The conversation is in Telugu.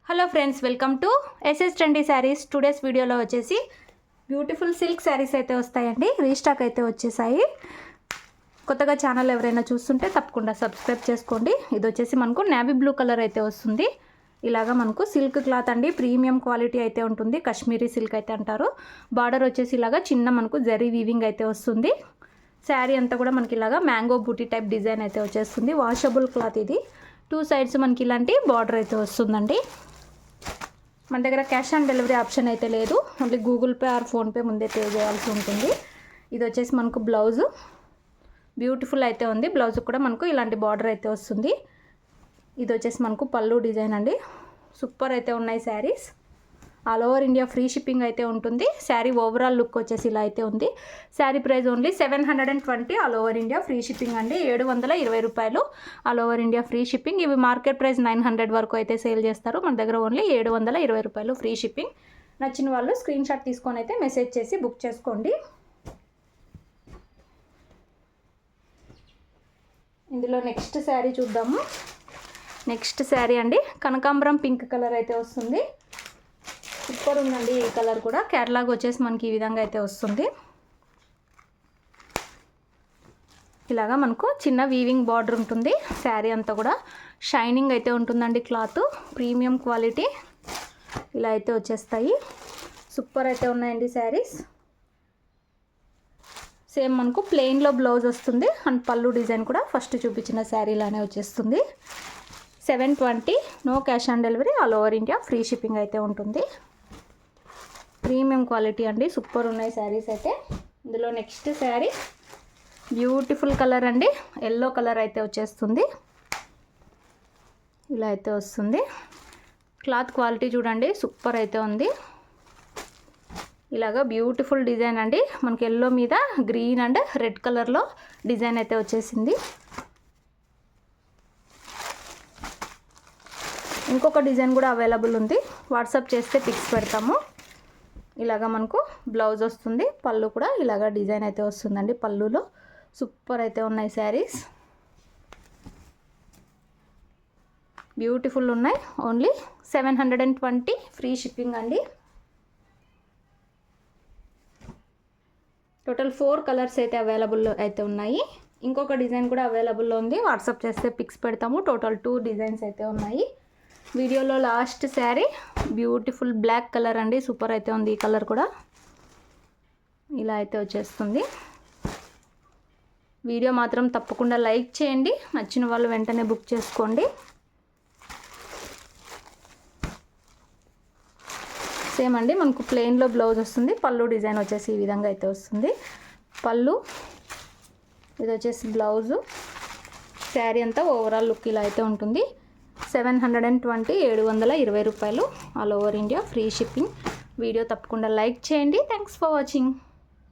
Hello friends, welcome to SS trendy saris. Today's వీడియోలో వచ్చేసి బ్యూటిఫుల్ సిల్క్ శారీస్ అయితే వస్తాయండి. రీస్టాక్ అయితే వచ్చేసాయి. కొత్తగా ఛానల్ ఎవరైనా చూస్తుంటే తప్పకుండా సబ్స్క్రైబ్ చేసుకోండి. ఇది వచ్చేసి మనకు నేవీ బ్లూ కలర్ అయితే వస్తుంది. ఇలాగా మనకు సిల్క్ క్లాత్ అండి, ప్రీమియం క్వాలిటీ అయితే ఉంటుంది. కాశ్మీరీ సిల్క్ అయితే అంటారు. బార్డర్ వచ్చేసి ఇలాగా చిన్న మనకు జరీ వీవింగ్ అయితే వస్తుంది. శారీ అంతా కూడా మనకి ఇలాగా మ్యాంగో బూటీ టైప్ డిజైన్ అయితే వచ్చేస్తుంది. వాషబుల్ క్లాత్ ఇది. 2 సైడ్స్ మనకి ఇలాంటి బార్డర్ అయితే వస్తుందండి. మన దగ్గర క్యాష్ ఆన్ డెలివరీ ఆప్షన్ అయితే లేదు. Only Google pay are PhonePe ముందే పే చేయాల్సి ఉంటుంది. ఇది వచ్చేసి మనకు బ్లౌజు బ్యూటిఫుల్ అయితే ఉంది. బ్లౌజ్ కూడా మనకు ఇలాంటి బార్డర్ అయితే వస్తుంది. ఇది వచ్చేసి మనకు పళ్ళు డిజైన్ అండి. సూపర్ అయితే ఉన్నాయి saris. All over India free shipping అయితే ఉంటుంది. శారీ ఓవరాల్ లుక్ వచ్చేసి ఇలా అయితే ఉంది. Sari price only 720. All over India free shipping అండి. 720 రూపాయలు all over India free shipping. ఇవి మార్కెట్ ప్రైస్ 900 వరకు అయితే సేల్ చేస్తారు. మన దగ్గర ఓన్లీ 720 రూపాయలు ఫ్రీ షిప్పింగ్. నచ్చిన వాళ్ళు స్క్రీన్ షాట్ తీసుకొని అయితే మెసేజ్ చేసి బుక్ చేసుకోండి. ఇందులో నెక్స్ట్ శారీ చూద్దాము. నెక్స్ట్ శారీ అండి, కనకాంబరం పింక్ కలర్ అయితే వస్తుంది. సూపర్ ఉందండి. ఈ కలర్ కూడా కేరళకు వచ్చేసి మనకి ఈ విధంగా అయితే వస్తుంది. ఇలాగా మనకు చిన్న వీవింగ్ బార్డర్ ఉంటుంది. శారీ అంతా కూడా షైనింగ్ అయితే ఉంటుందండి. క్లాత్ ప్రీమియం క్వాలిటీ ఇలా అయితే వచ్చేస్తాయి. సూపర్ అయితే ఉన్నాయండి శారీస్. సేమ్ మనకు ప్లెయిన్లో బ్లౌజ్ వస్తుంది అండ్ పళ్ళు డిజైన్ కూడా ఫస్ట్ చూపించిన శారీలానే వచ్చేస్తుంది. 720. No cash on delivery. All over India free shipping అయితే ఉంటుంది. ప్రీమియం క్వాలిటీ అండి. సూపర్ ఉన్నాయి శారీస్ అయితే. ఇందులో నెక్స్ట్ శారీ బ్యూటిఫుల్ కలర్ అండి. ఎల్లో కలర్ అయితే వచ్చేస్తుంది. ఇలా అయితే వస్తుంది. క్లాత్ క్వాలిటీ చూడండి, సూపర్ అయితే ఉంది. ఇలాగా బ్యూటిఫుల్ డిజైన్ అండి. మనకి ఎల్లో మీద గ్రీన్ అండ్ రెడ్ కలర్లో డిజైన్ అయితే వచ్చేసింది. ఇంకొక డిజైన్ కూడా అవైలబుల్ ఉంది. వాట్సాప్ చేస్తే పిక్స్ పెడతాము. ఇలాగా మనకు బ్లౌజ్ వస్తుంది. పళ్ళు కూడా ఇలాగా డిజైన్ అయితే వస్తుందండి. పళ్ళులో సూపర్ అయితే ఉన్నాయి శారీస్. బ్యూటిఫుల్ ఉన్నాయి. ఓన్లీ 720 ఫ్రీ షిప్పింగ్ అండి. టోటల్ 4 కలర్స్ అయితే అవైలబుల్ అయితే ఉన్నాయి. ఇంకొక డిజైన్ కూడా అవైలబుల్లో ఉంది. వాట్సాప్ చేస్తే పిక్స్ పెడతాము. టోటల్ 2 డిజైన్స్ అయితే ఉన్నాయి. వీడియోలో last sari beautiful black colour అండి. సూపర్ అయితే ఉంది. ఈ కలర్ కూడా ఇలా అయితే వచ్చేస్తుంది. వీడియో మాత్రం తప్పకుండా లైక్ చేయండి. నచ్చిన వాళ్ళు వెంటనే బుక్ చేసుకోండి. సేమ్ అండి, మనకు ప్లెయిన్లో బ్లౌజ్ వస్తుంది. పళ్ళు డిజైన్ వచ్చేసి ఈ విధంగా అయితే వస్తుంది. పళ్ళు ఇది వచ్చేసి బ్లౌజు. శారీ అంతా ఓవరాల్ లుక్ ఇలా అయితే ఉంటుంది. 720. 720 రూపాయలు all over India free shipping. Video తప్పకుండా లైక్ చేయండి. Thanks for watching.